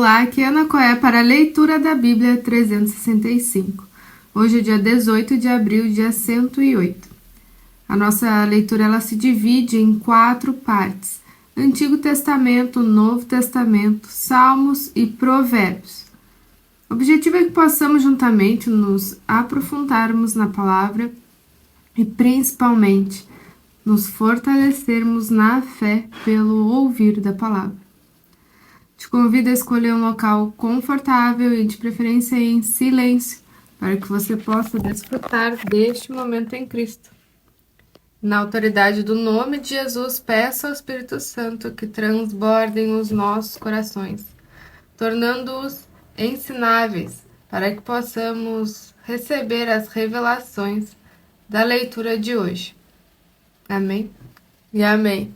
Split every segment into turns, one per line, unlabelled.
Olá, aqui é Ana Coé para a leitura da Bíblia 365. Hoje é dia 18 de abril, dia 108. A nossa leitura ela se divide em 4 partes: Antigo Testamento, Novo Testamento, Salmos e Provérbios. O objetivo é que possamos juntamente nos aprofundarmos na palavra e principalmente nos fortalecermos na fé pelo ouvir da palavra. Te convido a escolher um local confortável e de preferência em silêncio, para que você possa desfrutar deste momento em Cristo. Na autoridade do nome de Jesus, peço ao Espírito Santo que transbordem os nossos corações, tornando-os ensináveis, para que possamos receber as revelações da leitura de hoje. Amém? E amém.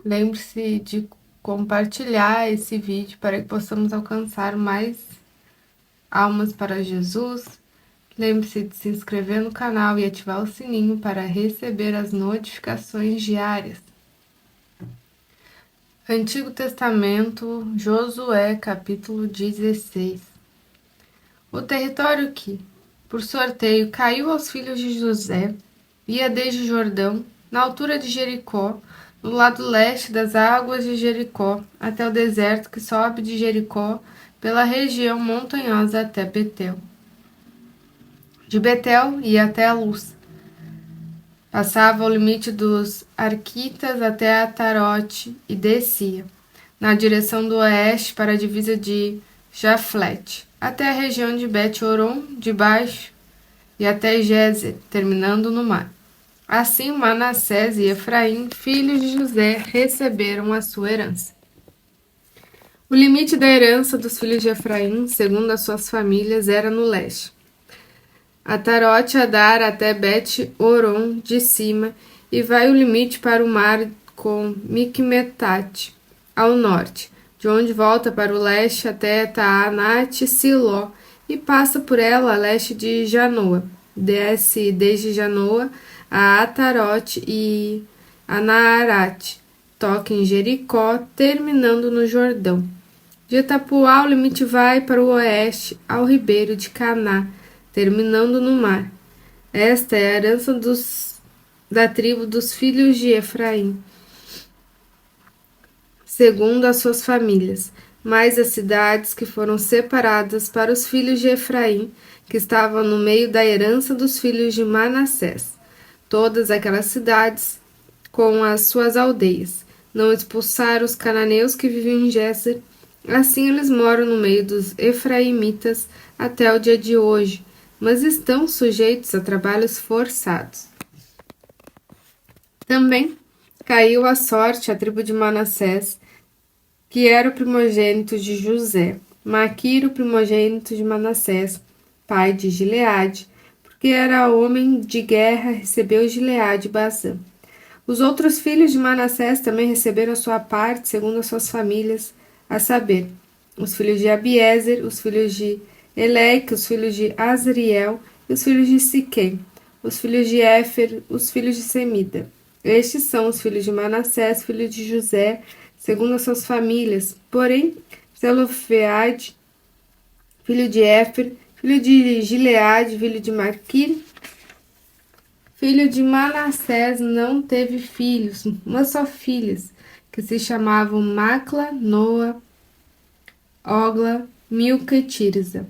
Lembre-se de compartilhar esse vídeo para que possamos alcançar mais almas para Jesus. Lembre-se de se inscrever no canal e ativar o sininho para receber as notificações diárias. Antigo Testamento, Josué, capítulo 16. O território que, por sorteio, caiu aos filhos de José ia desde o Jordão, na altura de Jericó, no lado leste das águas de Jericó, até o deserto que sobe de Jericó pela região montanhosa até Betel. De Betel ia até a Luz. Passava o limite dos Arquitas até Atarote e descia, na direção do oeste para a divisa de Jaflete, até a região de Bet-Horon de baixo e até Gézer, terminando no mar. Assim, Manassés e Efraim, filhos de José, receberam a sua herança. O limite da herança dos filhos de Efraim, segundo as suas famílias, era no leste. Atarote Adar até Bet-Horon de cima, e vai o limite para o mar com Micmetate, ao norte, de onde volta para o leste até Taanate-Siló, e passa por ela a leste de Janoa. Desce desde Janoa a Atarote e a Naarate, toca em Jericó, terminando no Jordão. De Tapuá, o limite vai para o oeste, ao ribeiro de Caná, terminando no mar. Esta é a herança da tribo dos filhos de Efraim, segundo as suas famílias, mais as cidades que foram separadas para os filhos de Efraim, que estavam no meio da herança dos filhos de Manassés. Todas aquelas cidades com as suas aldeias. Não expulsaram os cananeus que viviam em Gézer. Assim eles moram no meio dos efraimitas até o dia de hoje, mas estão sujeitos a trabalhos forçados. Também caiu a sorte a tribo de Manassés, que era o primogênito de José, Maquir, o primogênito de Manassés, pai de Gileade, porque era homem de guerra, recebeu Gileade e Bazã. Os outros filhos de Manassés também receberam a sua parte, segundo as suas famílias, a saber, os filhos de Abiezer, os filhos de Eleque, os filhos de Azriel e os filhos de Siquém, os filhos de Éfer, os filhos de Semida. Estes são os filhos de Manassés, filho de José, segundo as suas famílias. Porém, Zelofeade, filho de Éfer, filho de Gileade, filho de Maquir, filho de Manassés, não teve filhos, mas só filhas, que se chamavam Macla, Noa, Ogla, Milca e Tirza.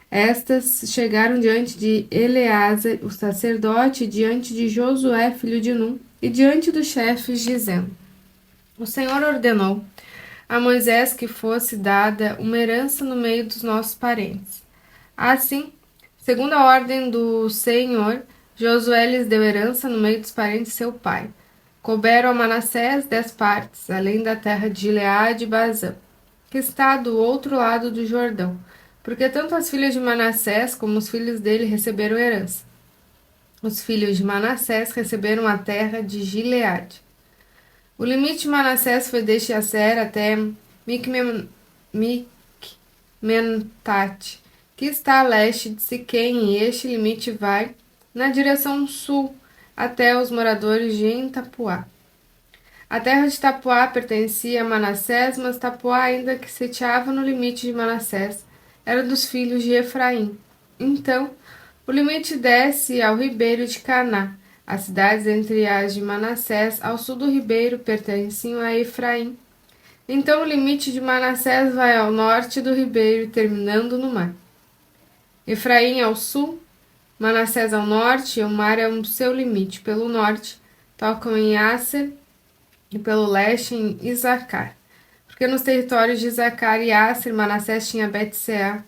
Estas chegaram diante de Eleazar, o sacerdote, diante de Josué, filho de Num, e diante dos chefes, dizendo: O Senhor ordenou a Moisés que fosse dada uma herança no meio dos nossos parentes. Assim, segundo a ordem do Senhor, Josué lhes deu herança no meio dos parentes de seu pai. Couberam a Manassés 10 partes, além da terra de Gileade e Bazã, que está do outro lado do Jordão, porque tanto as filhas de Manassés como os filhos dele receberam herança. Os filhos de Manassés receberam a terra de Gileade. O limite de Manassés foi desde Aser até Micmetate, que está a leste de Siquém, e este limite vai na direção sul até os moradores de Entapuá. A terra de Tapuá pertencia a Manassés, mas Tapuá, ainda que sitiava no limite de Manassés, era dos filhos de Efraim. Então, o limite desce ao ribeiro de Caná. As cidades entre as de Manassés, ao sul do ribeiro, pertenciam a Efraim. Então, o limite de Manassés vai ao norte do ribeiro, terminando no mar. Efraim ao sul, Manassés ao norte, e o mar é o seu limite. Pelo norte, tocam em Aser, e pelo leste em Isacar. Porque nos territórios de Isacar e Aser, Manassés tinha Bet-Seá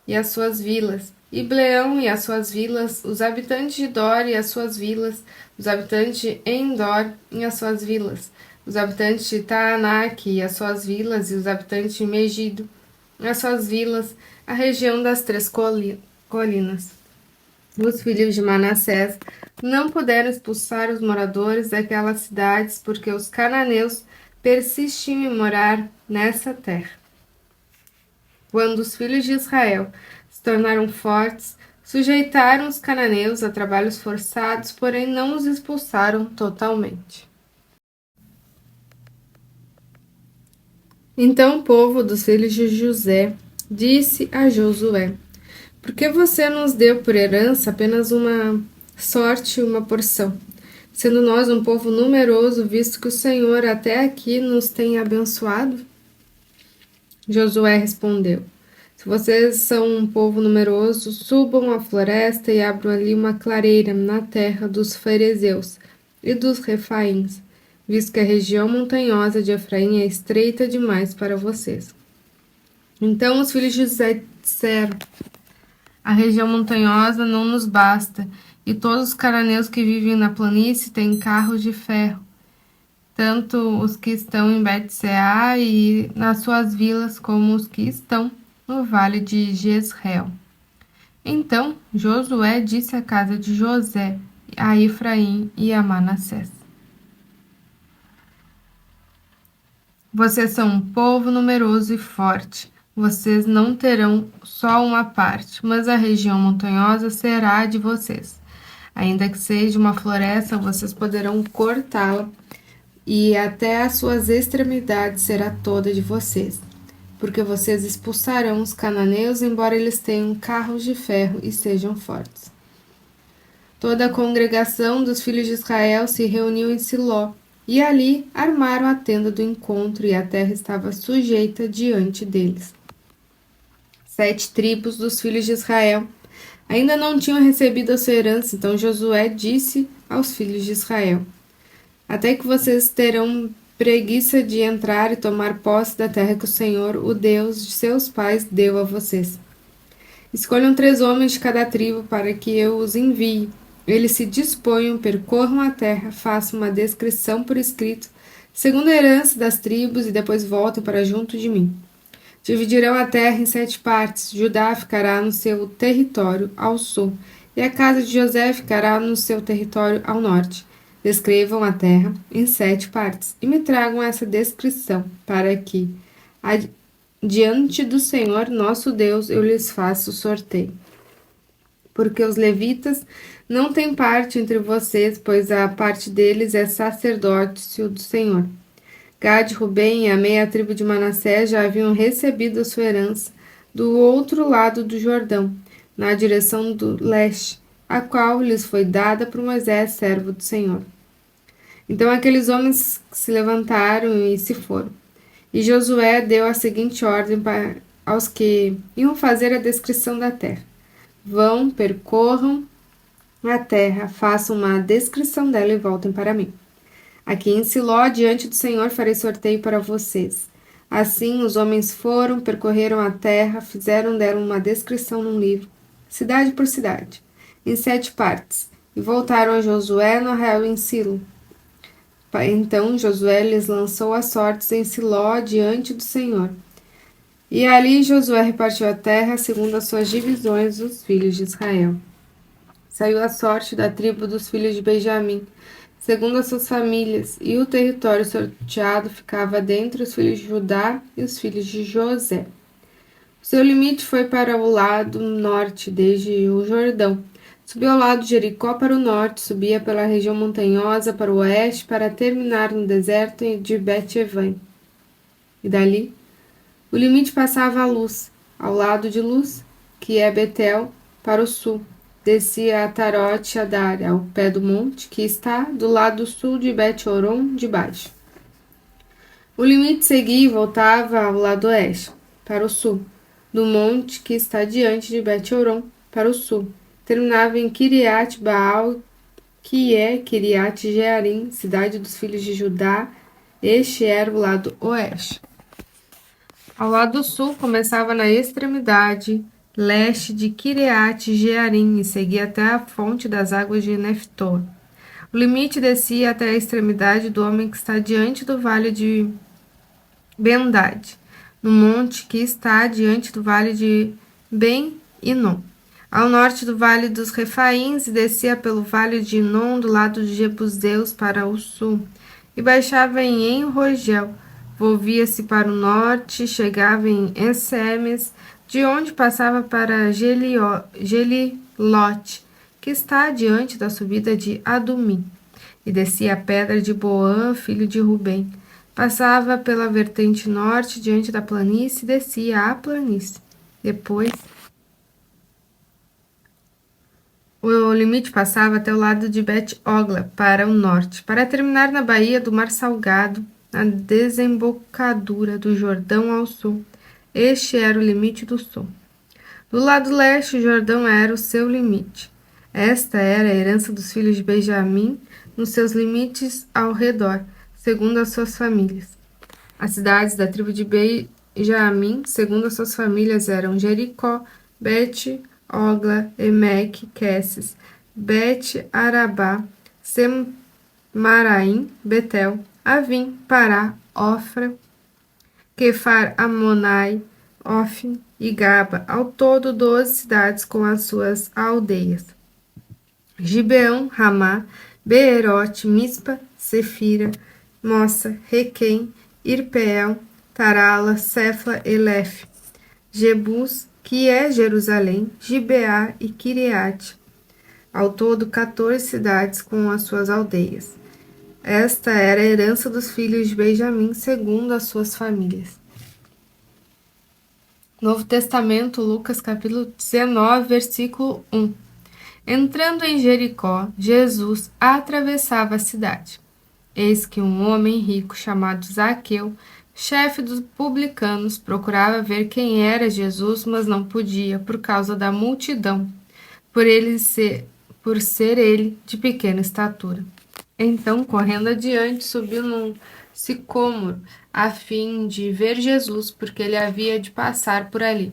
e as suas vilas, Ibleão e as suas vilas, os habitantes de Dor e as suas vilas, os habitantes de Endor e as suas vilas, os habitantes de Taanac e as suas vilas, e os habitantes de Megido e as suas vilas, a região das três colinas. Os filhos de Manassés não puderam expulsar os moradores daquelas cidades, porque os cananeus persistiam em morar nessa terra. Quando os filhos de Israel se tornaram fortes, sujeitaram os cananeus a trabalhos forçados, porém não os expulsaram totalmente. Então o povo dos filhos de José disse a Josué: por que você nos deu por herança apenas uma sorte e uma porção, sendo nós um povo numeroso, visto que o Senhor até aqui nos tem abençoado? Josué respondeu: se vocês são um povo numeroso, subam à floresta e abram ali uma clareira na terra dos ferezeus e dos refaíns, visto que a região montanhosa de Efraim é estreita demais para vocês. Então os filhos de José disseram: a região montanhosa não nos basta, e todos os cananeus que vivem na planície têm carros de ferro, tanto os que estão em Bet-Seá e nas suas vilas, como os que estão no vale de Jezreel. Então Josué disse à casa de José, a Efraim e a Manassés: vocês são um povo numeroso e forte. Vocês não terão só uma parte, mas a região montanhosa será de vocês. Ainda que seja uma floresta, vocês poderão cortá-la, e até as suas extremidades será toda de vocês, porque vocês expulsarão os cananeus, embora eles tenham carros de ferro e sejam fortes. Toda a congregação dos filhos de Israel se reuniu em Siló, e ali armaram a tenda do encontro, e a terra estava sujeita diante deles. 7 tribos dos filhos de Israel ainda não tinham recebido a sua herança, então Josué disse aos filhos de Israel: até que vocês terão preguiça de entrar e tomar posse da terra que o Senhor, o Deus de seus pais, deu a vocês. Escolham 3 homens de cada tribo para que eu os envie. Eles se disponham, percorram a terra, façam uma descrição por escrito, segundo a herança das tribos, e depois voltem para junto de mim. Dividirão a terra em 7 partes. Judá ficará no seu território ao sul, e a casa de José ficará no seu território ao norte. Descrevam a terra em 7 partes, e me tragam essa descrição, para que, diante do Senhor nosso Deus, eu lhes faça o sorteio. Porque os levitas não têm parte entre vocês, pois a parte deles é sacerdócio do Senhor. Gade, Rubem e a meia tribo de Manassés já haviam recebido a sua herança do outro lado do Jordão, na direção do leste, a qual lhes foi dada por Moisés, servo do Senhor. Então aqueles homens se levantaram e se foram. E Josué deu a seguinte ordem aos que iam fazer a descrição da terra: vão, percorram a terra, façam uma descrição dela e voltem para mim. Aqui em Siló, diante do Senhor, farei sorteio para vocês. Assim, os homens foram, percorreram a terra, fizeram dela uma descrição num livro, cidade por cidade, em 7 partes, e voltaram a Josué no arraial em Silo. Então Josué lhes lançou as sortes em Siló diante do Senhor. E ali Josué repartiu a terra segundo as suas divisões dos filhos de Israel. Saiu a sorte da tribo dos filhos de Benjamim, segundo as suas famílias, e o território sorteado ficava dentre os filhos de Judá e os filhos de José. O seu limite foi para o lado norte, desde o Jordão, Subiu ao lado de Jericó para o norte, subia pela região montanhosa para o oeste, para terminar no deserto de Bet-Aven. E dali, o limite passava a Luz, ao lado de Luz, que é Betel, para o sul. Descia a Tarote Adar, ao pé do monte, que está do lado sul de Bet-Horon de baixo. O limite seguia e voltava ao lado oeste, para o sul, do monte que está diante de Bet-Horon, para o sul. Terminava em Kiriat Baal, que é Kiriat Jearim, cidade dos filhos de Judá. Este era o lado oeste. Ao lado sul, começava na extremidade leste de Kiriat Jearim e seguia até a fonte das águas de Neftoa. O limite descia até a extremidade do homem que está diante do vale de Bendade, no monte que está diante do vale de Ben-Inom, ao norte do vale dos Refaíns, e descia pelo vale de Inom do lado de Jebuseus para o sul, e baixava em En-Rogel, volvia-se para o norte, chegava em Essemes, de onde passava para Gelilote, que está diante da subida de Adumim, e descia a pedra de Boã, filho de Rubem. Passava pela vertente norte, diante da planície, e descia a planície. Depois, o limite passava até o lado de Bet-Ogla, para o norte, para terminar na baía do Mar Salgado, na desembocadura do Jordão ao sul. Este era o limite do sul. Do lado leste, o Jordão era o seu limite. Esta era a herança dos filhos de Benjamim, nos seus limites ao redor, segundo as suas famílias. As cidades da tribo de Benjamim, segundo as suas famílias, eram Jericó, Bet-Ogla, Emeque, Queses, Bet-Arabá, Semaraim, Betel, Avim, Pará, Ofra, Quefar Amonai, Ofim e Gaba, ao todo 12 cidades com as suas aldeias. Gibeão, Ramá, Beerote, Mispa, Sefira, Mossa, Requém, Irpeel, Tarala, Cefla, Elef, Jebus, que é Jerusalém, Gibeá e Kiriate. Ao todo 14 cidades com as suas aldeias. Esta era a herança dos filhos de Benjamim, segundo as suas famílias. Novo Testamento, Lucas capítulo 19, versículo 1. Entrando em Jericó, Jesus atravessava a cidade. Eis que um homem rico chamado Zaqueu, chefe dos publicanos, procurava ver quem era Jesus, mas não podia por causa da multidão, por ser ele de pequena estatura. Então, correndo adiante, subiu num sicômoro, a fim de ver Jesus, porque ele havia de passar por ali.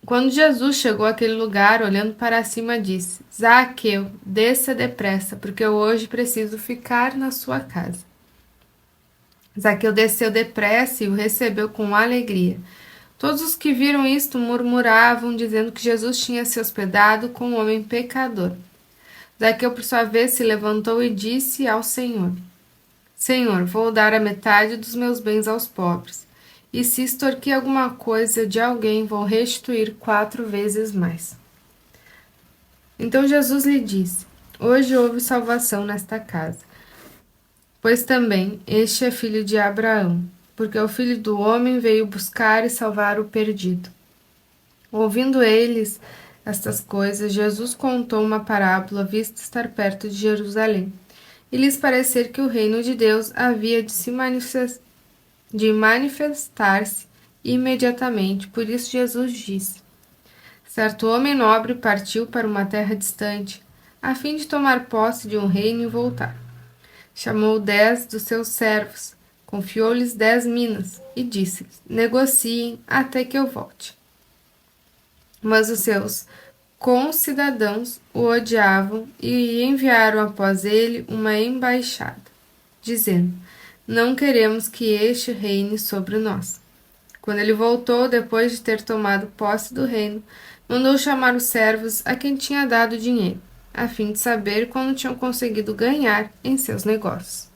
Quando Jesus chegou àquele lugar, olhando para cima, disse: Zaqueu, desça depressa, porque eu hoje preciso ficar na sua casa. Zaqueu desceu depressa e o recebeu com alegria. Todos os que viram isto murmuravam, dizendo que Jesus tinha se hospedado com um homem pecador. Zaqueu, por sua vez, se levantou e disse ao Senhor: Senhor, vou dar a metade dos meus bens aos pobres. E se extorquir alguma coisa de alguém, vou restituir 4 vezes mais. Então Jesus lhe disse: Hoje houve salvação nesta casa, pois também este é filho de Abraão, porque o Filho do Homem veio buscar e salvar o perdido. Ouvindo eles estas coisas, Jesus contou uma parábola, visto estar perto de Jerusalém, e lhes parecer que o reino de Deus havia de manifestar-se imediatamente. Por isso Jesus disse: Certo homem nobre partiu para uma terra distante, a fim de tomar posse de um reino e voltar. Chamou 10 dos seus servos, confiou-lhes 10 minas e disse-lhes: Negociem até que eu volte. Mas os seus concidadãos o odiavam e enviaram após ele uma embaixada, dizendo: Não queremos que este reine sobre nós. Quando ele voltou, depois de ter tomado posse do reino, mandou chamar os servos a quem tinha dado dinheiro, a fim de saber quando tinham conseguido ganhar em seus negócios.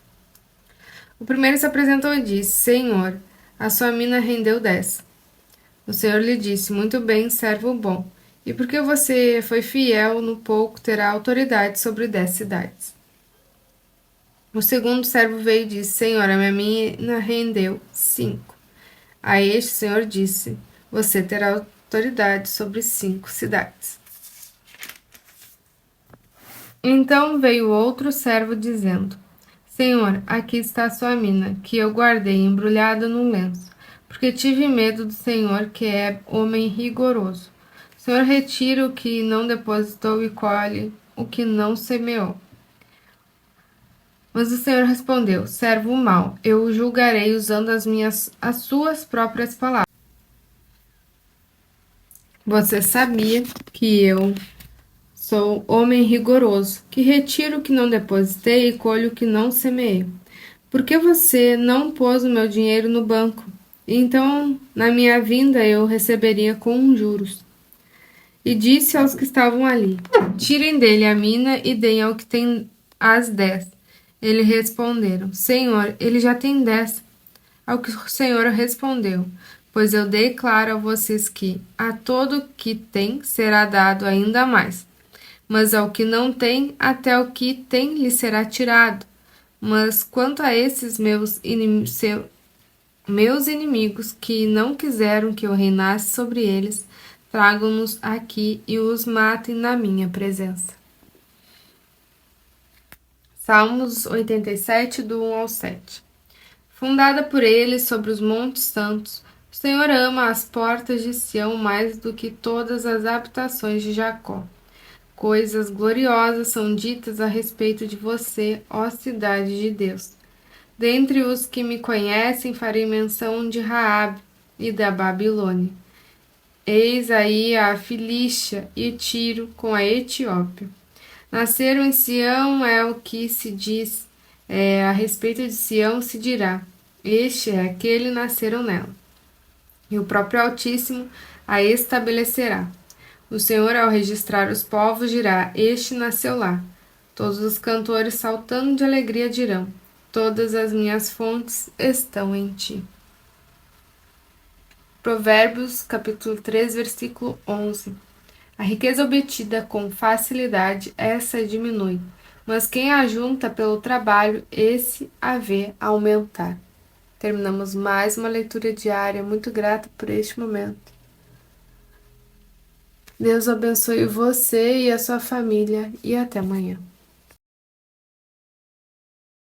O primeiro se apresentou e disse: Senhor, a sua mina rendeu 10. O Senhor lhe disse: Muito bem, servo bom E porque você foi fiel no pouco, terá autoridade sobre 10 cidades. O segundo servo veio e disse: Senhor, a minha mina rendeu 5. A este o Senhor disse: Você terá autoridade sobre 5 cidades. Então veio outro servo dizendo: Senhor, aqui está a sua mina, que eu guardei embrulhada num lenço, porque tive medo do Senhor, que é homem rigoroso. O Senhor retira o que não depositou e colhe o que não semeou. Mas o Senhor respondeu: Servo mau, eu o julgarei usando as suas próprias palavras. Você sabia que eu sou homem rigoroso, que retiro o que não depositei e colho o que não semeei. Por que você não pôs o meu dinheiro no banco? Então, na minha vinda, eu receberia com juros. E disse aos que estavam ali: Tirem dele a mina e deem ao que tem as 10. Eles responderam: Senhor, ele já tem 10. Ao que o Senhor respondeu: Pois eu declaro a vocês que a todo que tem será dado ainda mais, mas ao que não tem, até o que tem lhe será tirado. Mas quanto a esses meus inimigos que não quiseram que eu reinasse sobre eles, tragam-nos aqui e os matem na minha presença. Salmos 87, do 1 ao 7. Fundada por ele sobre os montes santos, o Senhor ama as portas de Sião mais do que todas as habitações de Jacó. Coisas gloriosas são ditas a respeito de você, ó cidade de Deus. Dentre os que me conhecem, farei menção de Raabe e da Babilônia. Eis aí a Filístia e Tiro com a Etiópia. Nasceram em Sião é o que se diz, a respeito de Sião se dirá: Este é aquele nasceram nela. E o próprio Altíssimo a estabelecerá. O Senhor, ao registrar os povos, dirá: Este nasceu lá. Todos os cantores, saltando de alegria, dirão: Todas as minhas fontes estão em ti. Provérbios, capítulo 3, versículo 11. A riqueza obtida com facilidade, essa diminui, mas quem a junta pelo trabalho, esse a vê aumentar. Terminamos mais uma leitura diária. Muito grata por este momento. Deus abençoe você e a sua família e até amanhã.